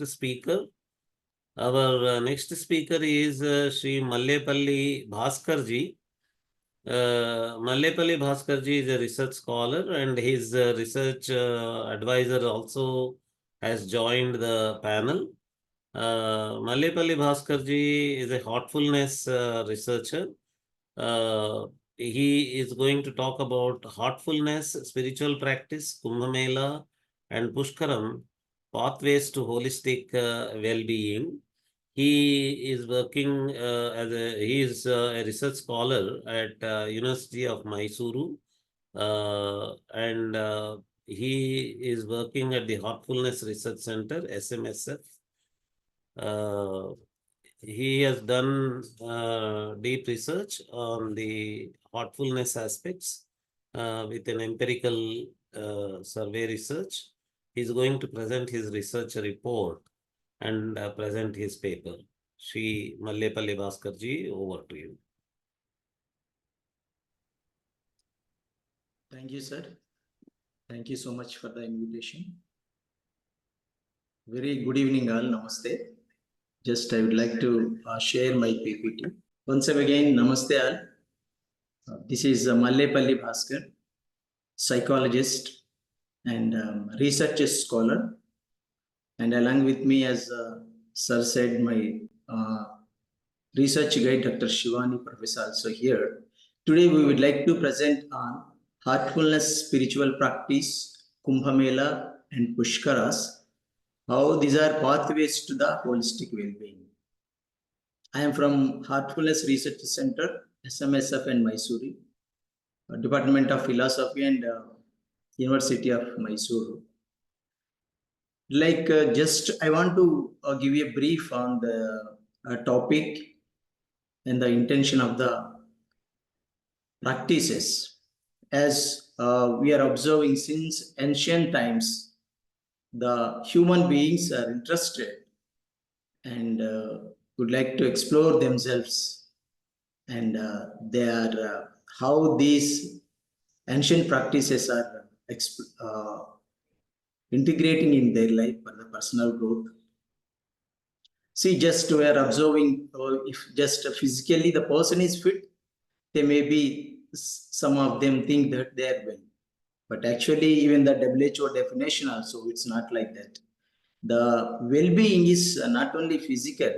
next speaker. Our next speaker is Sri Mallepalli Bhaskar ji. Mallepalli Bhaskar ji is a research scholar, and his research advisor also has joined the panel. Mallepalli Bhaskar ji is a heartfulness researcher. He is going to talk about heartfulness, spiritual practice, Kumbha Mela and Pushkaram, pathways to holistic well-being. He is working he is a research scholar at University of Mysuru, and he is working at the Heartfulness Research Center, SMSF. He has done deep research on the heartfulness aspects with an empirical survey research. He is going to present his research report and present his paper. Shri Mallepalli Bhaskar ji, over to you. Thank you, sir. Thank you so much for the invitation. Very good evening, all. Namaste. Just I would like to share my PPT. Once again, namaste all. This is Mallepalli Bhaskar, psychologist and research scholar. And along with me, as sir said, my research guide, Dr. Shivani, professor, also here. Today, we would like to present on heartfulness spiritual practice, Kumbha Mela and Pushkaras, how these are pathways to the holistic well-being. I am from Heartfulness Research Center, SMSF in Mysuru, Department of Philosophy and University of Mysuru. Just I want to give you a brief on the topic and the intention of the practices. As we are observing since ancient times, the human beings are interested and would like to explore themselves, and they are how these ancient practices are integrating in their life for the personal growth. See, just we are observing, if just physically the person is fit, they may be, some of them think that they are well. But actually, even the WHO definition also, it's not like that. The well-being is not only physical,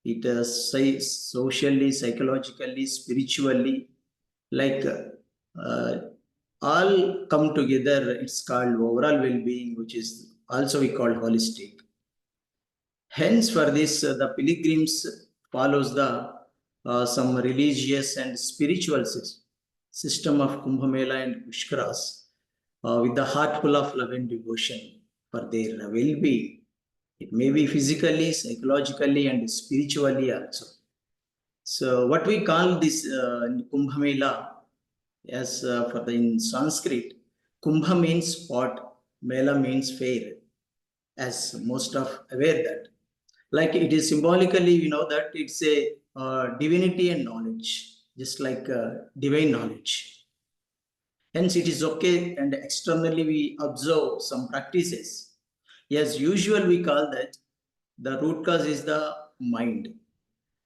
it is socially, psychologically, spiritually, all come together. It's called overall well-being, which is also we call holistic. Hence, for this, the Pilgrims follows the some religious and spiritual system of Kumbha Mela and Pushkaras with the heart full of love and devotion for their well-being. It may be physically, psychologically, and spiritually also. So, what we call this Kumbha Mela, as for the in Sanskrit, Kumbha means pot, Mela means fair, as most of aware that. Like it is symbolically, we know that it's a divinity and knowledge, just like divine knowledge. Hence, it is okay, and externally we observe some practices. As usual, we call that the root cause is the mind.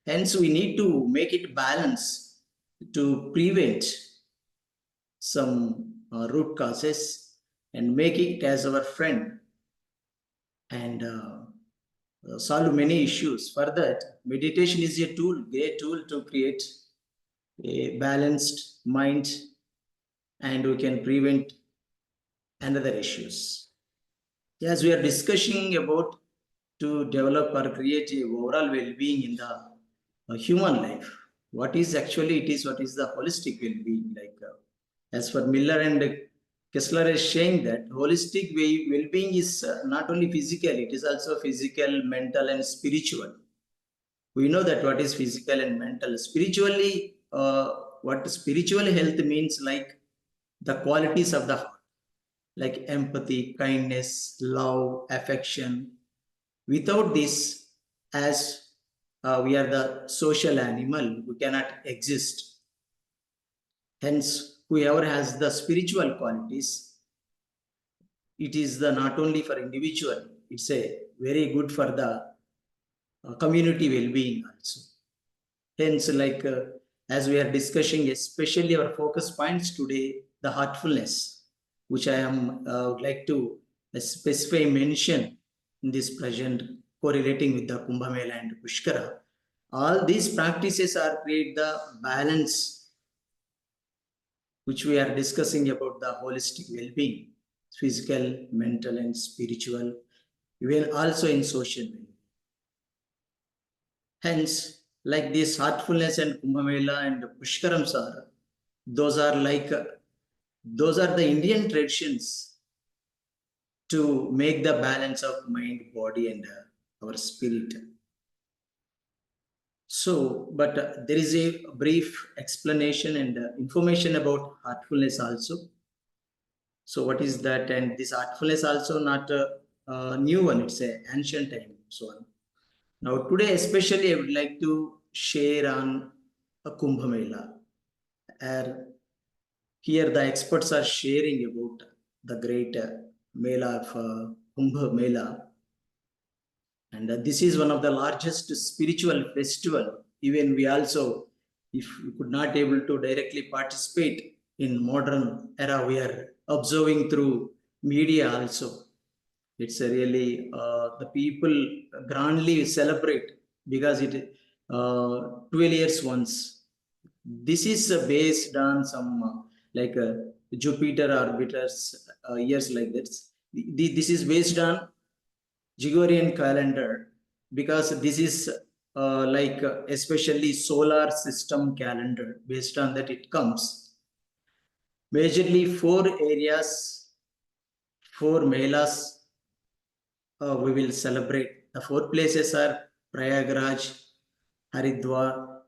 Hence, we need to make it balance to prevent some root causes and make it as our friend and solve many issues. For that, meditation is a tool, great tool to create a balanced mind, and we can prevent another issues. As we are discussing about to develop or create a overall well-being in the human life, what is actually it is, what is the holistic well-being? As for Miller and Kessler is saying that holistic well-being is not only physical, it is also physical, mental, and spiritual. We know that what is physical and mental. Spiritually, what spiritual health means, like the qualities of the heart, like empathy, kindness, love, affection. Without this, as we are the social animal, we cannot exist. Hence, whoever has the spiritual qualities, it is the not only for individual, it's a very good for the community well-being also. Hence, as we are discussing, especially our focus points today, the heartfulness, which I am would like to specify mention in this present, correlating with the Kumbha Mela and Pushkara. All these practices are create the balance which we are discussing about the holistic well-being, physical, mental, and spiritual, even also in social well-being. Hence, like this heartfulness and Kumbha Mela and Pushkarams are, those are the Indian traditions to make the balance of mind, body, and our spirit. So, but there is a brief explanation and information about heartfulness also. So, what is that? And this heartfulness also not a new one; it's an ancient time. So on. Now, today especially, I would like to share on a Kumbh Mela. Here, the experts are sharing about the great Mela of Kumbh Mela. And this is one of the largest spiritual festival. Even we also, if we could not able to directly participate in modern era, we are observing through media also. It's a really, the people grandly celebrate because it 12 years once. This is based on some Jupiter orbiters years like this. This is based on Gregorian calendar because this is especially solar system calendar. Based on that it comes. Majorly 4 areas, 4 melas we will celebrate. The 4 places are Prayagraj, Haridwar,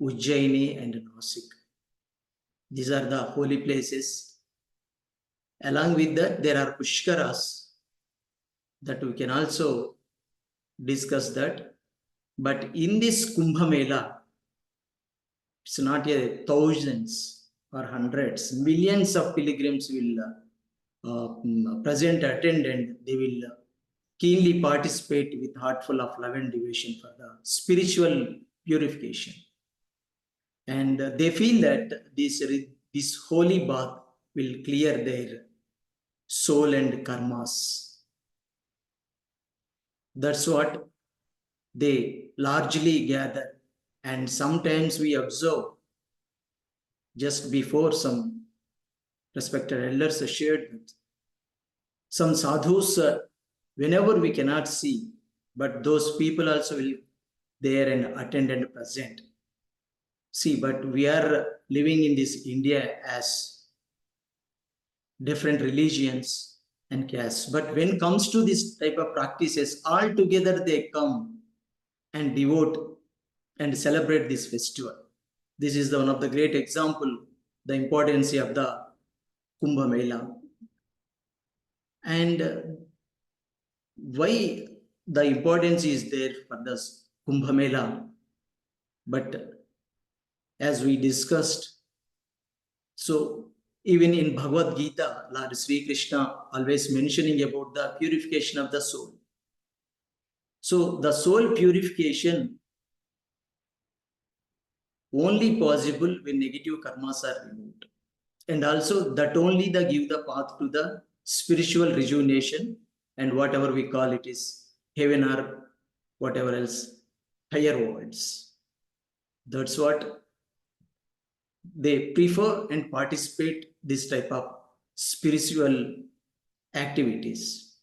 Ujjaini, and Nasik. These are the holy places. Along with that, there are Pushkaras that we can also discuss that. But in this Kumbh Mela, it's not a thousands or hundreds, millions of pilgrims will present, attend, and they will keenly participate with heartful of love and devotion for the spiritual purification. And they feel that this holy bath will clear their soul and karmas. That's what they largely gather. And sometimes we observe just before some respected elders shared that some sadhus, whenever we cannot see, but those people also will there and attend and present. See, but we are living in this India as different religions and castes. But when it comes to this type of practices, all together they come and devote and celebrate this festival. This is one of the great example, the importance of the Kumbh Mela. And why the importance is there for this Kumbh Mela? But as we discussed, so even in Bhagavad Gita, Lord Sri Krishna always mentioning about the purification of the soul. So the soul purification only possible when negative karmas are removed. And also that only give the path to the spiritual rejuvenation and whatever we call it is heaven or whatever else, higher worlds. That's what they prefer and participate this type of spiritual activities.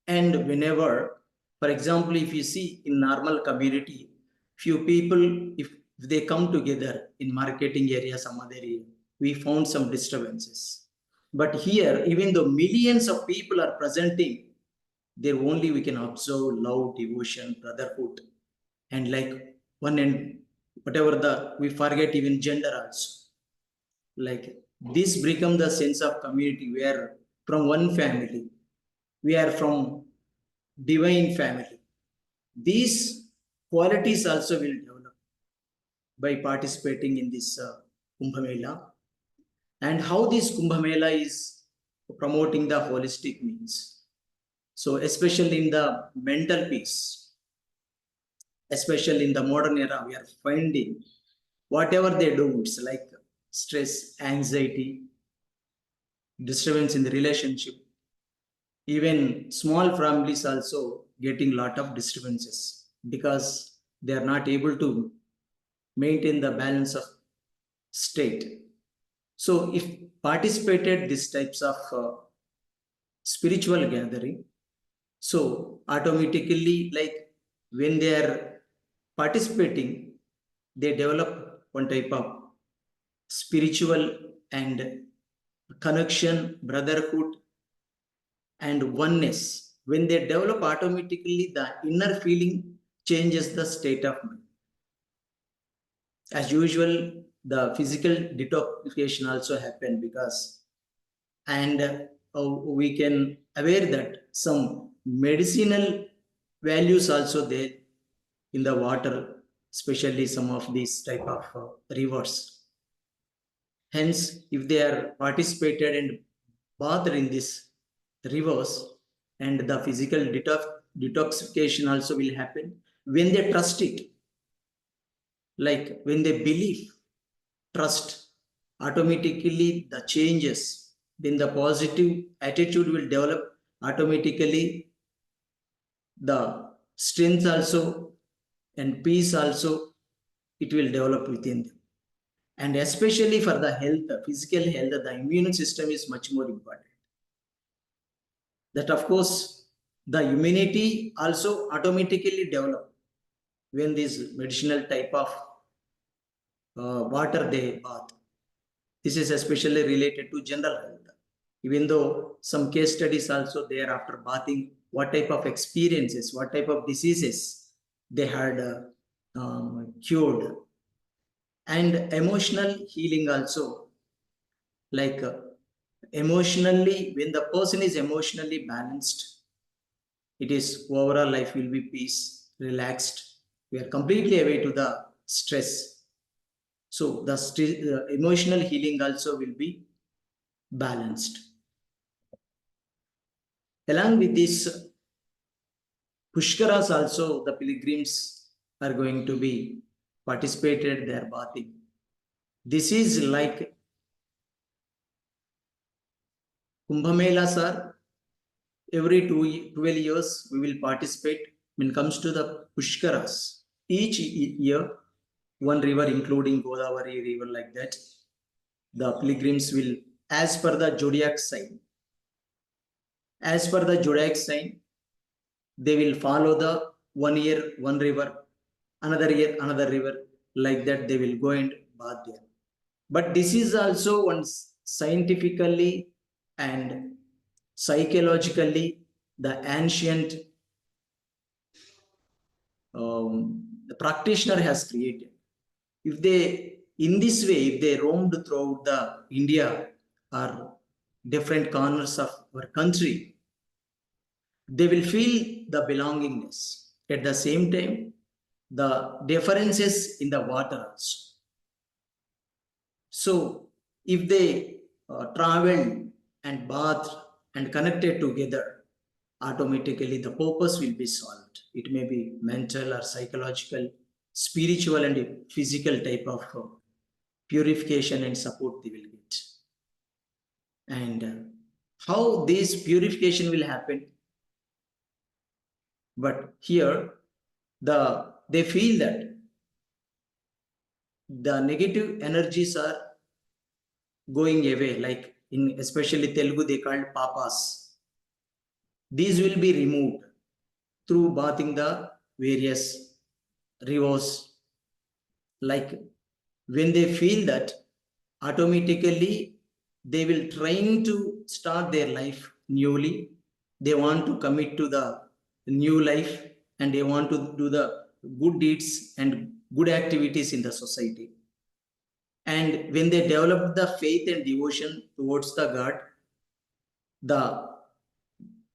And whenever, for example, if you see in normal community, few people, if they come together in marketing area, some other area, we found some disturbances. But here, even though millions of people are presenting, there only we can observe love, devotion, brotherhood, and like one and whatever we forget even gender also. Like this become the sense of community where from one family, we are from divine family. These qualities also will develop by participating in this Kumbh Mela. And how this Kumbh Mela is promoting the holistic means. So especially in the mental peace, especially in the modern era, we are finding whatever they do, it's like stress, anxiety, disturbance in the relationship. Even small families also getting lot of disturbances because they are not able to maintain the balance of state. So if participated these types of spiritual gathering, so automatically, like when they are participating, they develop one type of spiritual and connection, brotherhood, and oneness. When they develop, automatically the inner feeling changes the state of mind. As usual, the physical detoxification also happen because, and we can aware that some medicinal values also there in the water, especially some of these type of rivers. Hence, if they are participated and bathed in this rivers, and the physical detoxification also will happen when they trust it. Like when they believe, trust, automatically the changes. Then the positive attitude will develop automatically. The strength also and peace also it will develop within them. And especially for the health, physical health, the immune system is much more important. That of course, the immunity also automatically develop when this medicinal type of water they bath. This is especially related to general health. Even though some case studies also there after bathing, what type of experiences, what type of diseases they had cured. And emotional healing also, like emotionally, when the person is emotionally balanced, it is overall life will be peace, relaxed. We are completely away to the stress. So the emotional healing also will be balanced. Along with this, Pushkaras also, the pilgrims are going to be participated their bathing. This is like Kumbha Mela, sir. Every 12 years we will participate when it comes to the Pushkaras. Each year, one river including Godavari river like that, the pilgrims will, as per the zodiac sign, they will follow the 1 year, one river, another year, another river, like that they will go and bath there. But this is also one scientifically and psychologically the ancient the practitioner has created. If they, in this way, if they roamed throughout the India or different corners of our country, they will feel the belongingness. At the same time, the differences in the water also. So, if they travel and bath and connected together, automatically the purpose will be solved. It may be mental or psychological, spiritual and physical type of purification and support they will get. And how this purification will happen? But here, they feel that the negative energies are going away, like in especially Telugu, they called papas. These will be removed through bathing the various rivers. Like when they feel that, automatically they will trying to start their life newly. They want to commit to the new life and they want to do the good deeds and good activities in the society. And when they develop the faith and devotion towards the God, the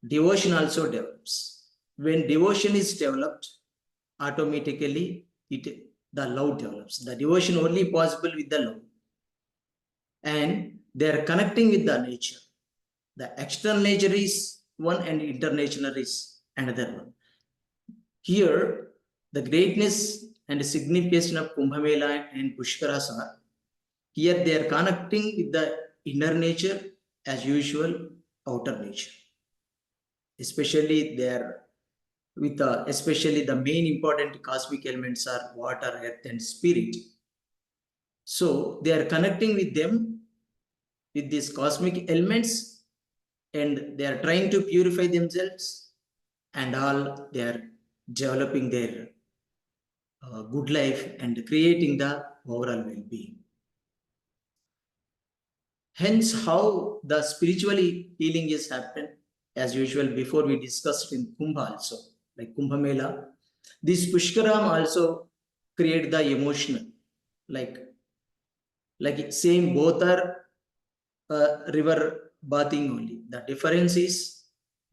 devotion also develops. When devotion is developed, automatically the love develops. The devotion only possible with the love. And they are connecting with the nature. The external nature is one and international is another one. Here, the greatness and significance of Kumbh Mela and Pushkaras are, here they are connecting with the inner nature as usual, outer nature. Especially there, with especially the main important cosmic elements are water, earth, and spirit. So they are connecting with them, with these cosmic elements, and they are trying to purify themselves, and all they are developing their good life and creating the overall well-being. Hence, how the spiritual healing is happened, as usual, before we discussed in Kumbh also, like Kumbh Mela. This Pushkaram also create the emotional, like same, both are river bathing only. The difference is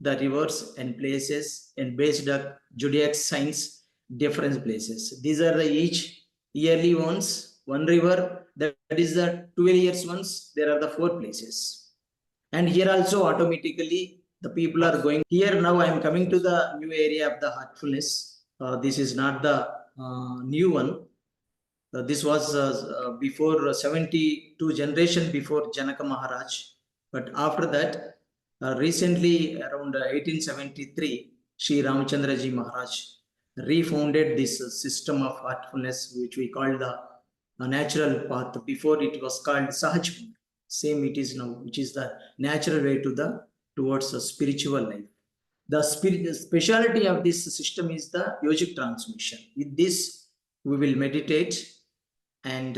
the rivers and places, and based on zodiac signs, different places. These are the each yearly ones. One river, that is the 12 years ones. There are the 4 places. And here also automatically the people are going. Here now I am coming to the new area of the heartfulness. This is not the new one. This was before 72 generation before Janaka Maharaj. But after that, recently around 1873, Sri Ramachandra Ji Maharaj refounded this system of heartfulness, which we call the natural path. Before it was called SHG. Same it is now, which is the natural way to towards the spiritual life. The speciality of this system is the yogic transmission. With this, we will meditate and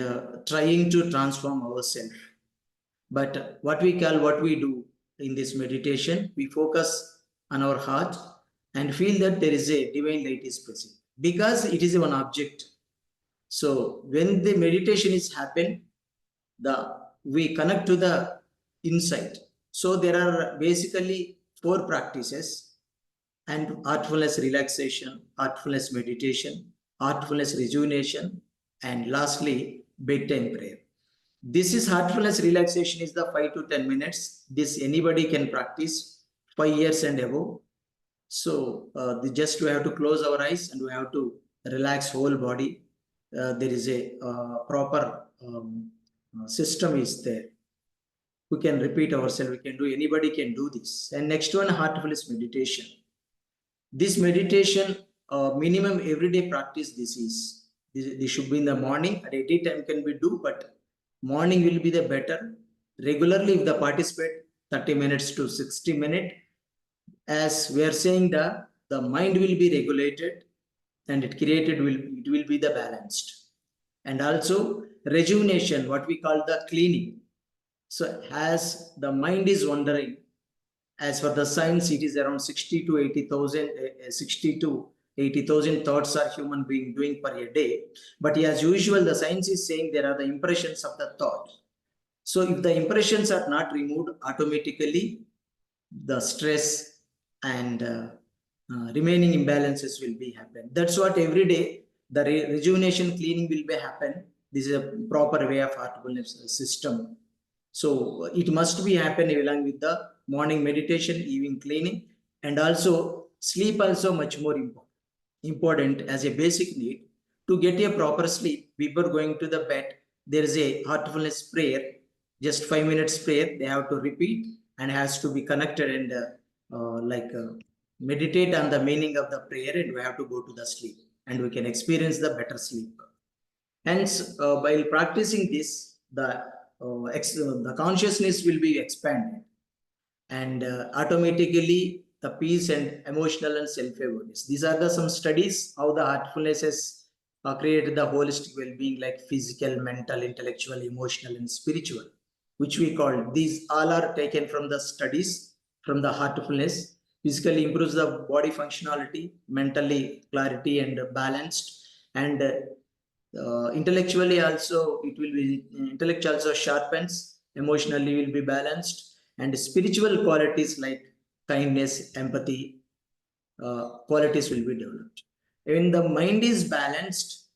trying to transform ourselves. But what we do in this meditation, we focus on our heart and feel that there is a divine light is present, because it is one object. So when the meditation is happen, we connect to the inside. So there are basically 4 practices: and heartfulness relaxation, heartfulness meditation, heartfulness rejuvenation, and lastly bedtime prayer. This is heartfulness relaxation is the 5 to 10 minutes. This anybody can practice 5 years and above. So just we have to close our eyes and we have to relax whole body. There is a proper system is there. We can repeat ourselves. We can do. Anybody can do this. And next one, heartfulness meditation. This meditation, minimum everyday practice. This should be in the morning. At any time can be do, but morning will be the better. Regularly, if the participate 30 minutes to 60 minutes, as we are saying, the mind will be regulated and it will be the balanced. And also rejuvenation, what we call the cleaning. So as the mind is wandering, as for the science, it is around 60 to 80,000 thoughts are human being doing per a day. But as usual, the science is saying there are the impressions of the thought. So if the impressions are not removed, automatically the stress and remaining imbalances will be happen. That's what every day the rejuvenation cleaning will be happen. This is a proper way of heartfulness system. So it must be happen along with the morning meditation, evening cleaning, and also sleep also much more important as a basic need. To get a proper sleep before going to the bed, there is a heartfulness prayer, just 5 minutes prayer. They have to repeat and has to be connected and meditate on the meaning of the prayer, and we have to go to the sleep and we can experience the better sleep. Hence, while practicing this, the consciousness will be expanded, and automatically the peace and emotional and self-awareness. These are some studies how the heartfulness has created the holistic well-being, like physical, mental, intellectual, emotional, and spiritual, which we call. These all are taken from the studies from the heartfulness. Physically improves the body functionality, mentally clarity and balanced, and intellectually also it will be intellect also sharpens, emotionally will be balanced, and spiritual qualities like kindness, empathy, qualities will be developed. When the mind is balanced,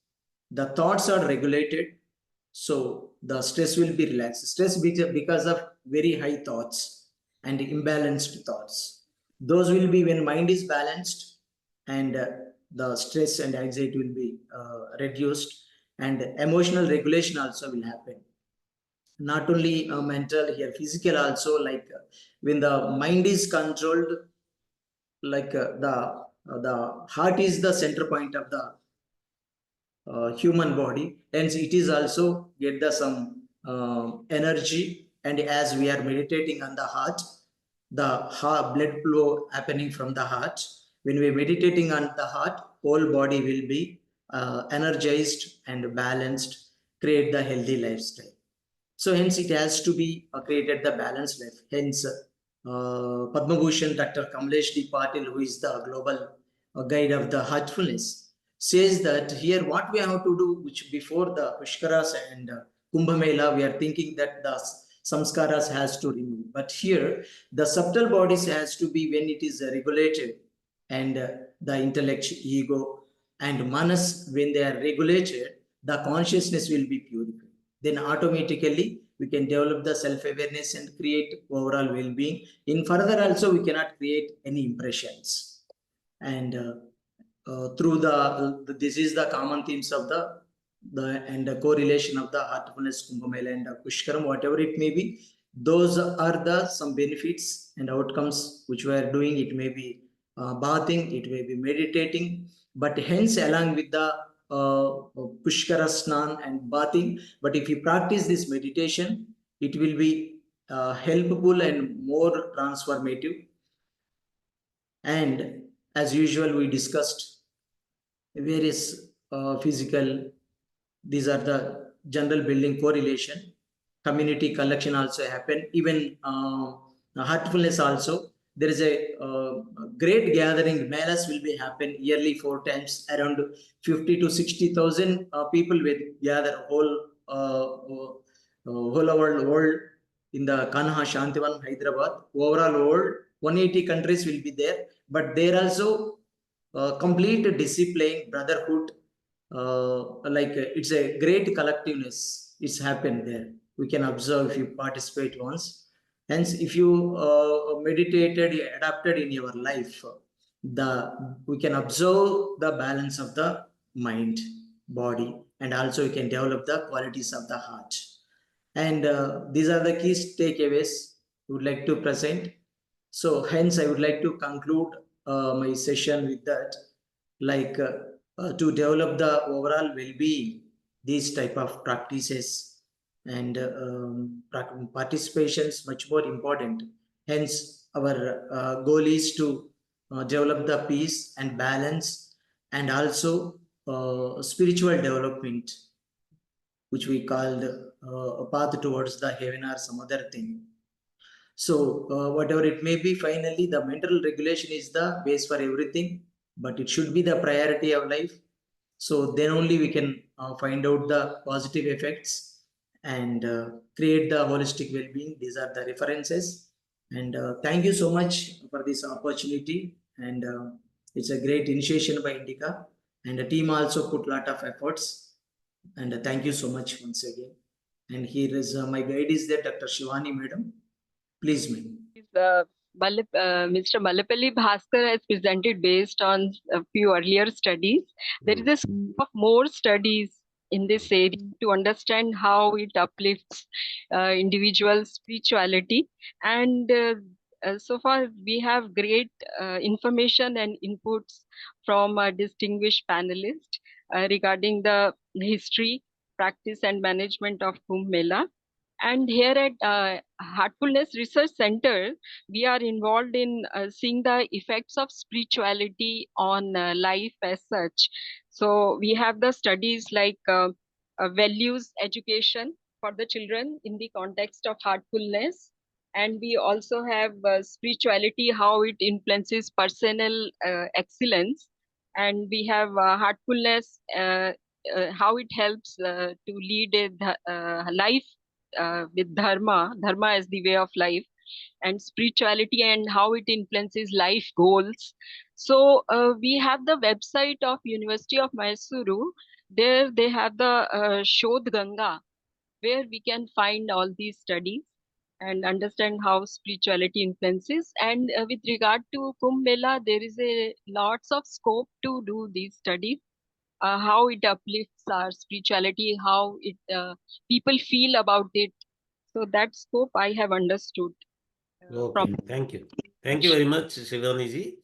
the thoughts are regulated, so the stress will be relaxed. Stress because of very high thoughts and imbalanced thoughts. Those will be when mind is balanced and the stress and anxiety will be reduced, and emotional regulation also will happen. Not only mental, here physical also, like when the mind is controlled, like the heart is the center point of the human body, hence it is also get the some energy. And as we are meditating on the heart, the heart blood flow happening from the heart, when we are meditating on the heart, whole body will be energized and balanced, create the healthy lifestyle. So hence it has to be created the balanced life. Hence Padma Bhushan Dr. Kamlesh D. Patil, who is the global guide of the heartfulness, says that here what we have to do, which before the Pushkaras and Kumbh Mela, we are thinking that the samskaras has to remove. But here the subtle bodies has to be when it is regulated, and the intellect, ego and manas, when they are regulated, the consciousness will be purified. Then automatically we can develop the self-awareness and create overall well-being. In further also we cannot create any impressions. And through this is the common themes of the correlation of the heartfulness, Kumbh Mela and Pushkaram, whatever it may be. Those are the some benefits and outcomes which we are doing. It may be bathing, it may be meditating, but hence along with the Pushkara Snan and bathing, but if you practice this meditation, it will be helpful and more transformative. And as usual, we discussed various physical, these are the general building correlation, community collection also happen, even heartfulness also. There is a great gathering, melas will be happen yearly 4 times, around 50 to 60,000 people will gather whole our world in the Kanha Shantivan, Hyderabad. Overall world, 180 countries will be there, but there also complete discipline, brotherhood, like it's a great collectiveness. It's happened there. We can observe if you participate once. Hence, if you meditated, you adapted in your life, we can observe the balance of the mind, body, and also we can develop the qualities of the heart. And these are the key takeaways we would like to present. So hence I would like to conclude my session with that, like to develop the overall well-being, these type of practices and participations much more important. Hence our goal is to develop the peace and balance, and also spiritual development, which we called a path towards the heaven or some other thing. So whatever it may be, finally the mental regulation is the base for everything, but it should be the priority of life. So then only we can find out the positive effects and create the holistic well-being. These are the references. And thank you so much for this opportunity. And it's a great initiation by Indica. And the team also put a lot of efforts. And thank you so much once again. And here is my guide is there, Dr. Shivani Madam. Please, ma'am. Mr. Malapalli Bhaskar has presented based on a few earlier studies. There is a scope of more studies in this area to understand how it uplifts individual spirituality. And so far, we have great information and inputs from a distinguished panelist regarding the history, practice, and management of Kumbh Mela. And here at Heartfulness Research Center, we are involved in seeing the effects of spirituality on life as such. So we have the studies like values education for the children in the context of heartfulness. And we also have spirituality, how it influences personal excellence. And we have heartfulness, how it helps to lead a life with dharma. Dharma is the way of life, and spirituality and how it influences life goals. So we have the website of University of Mysuru. There they have the Shodh Ganga, where we can find all these studies. and understand how spirituality influences. And with regard to Kumbh Mela, there is a lots of scope to do these studies. How it uplifts our spirituality, how it people feel about it. So that scope I have understood Okay, from. thank you. Thank you very much, Shivani ji.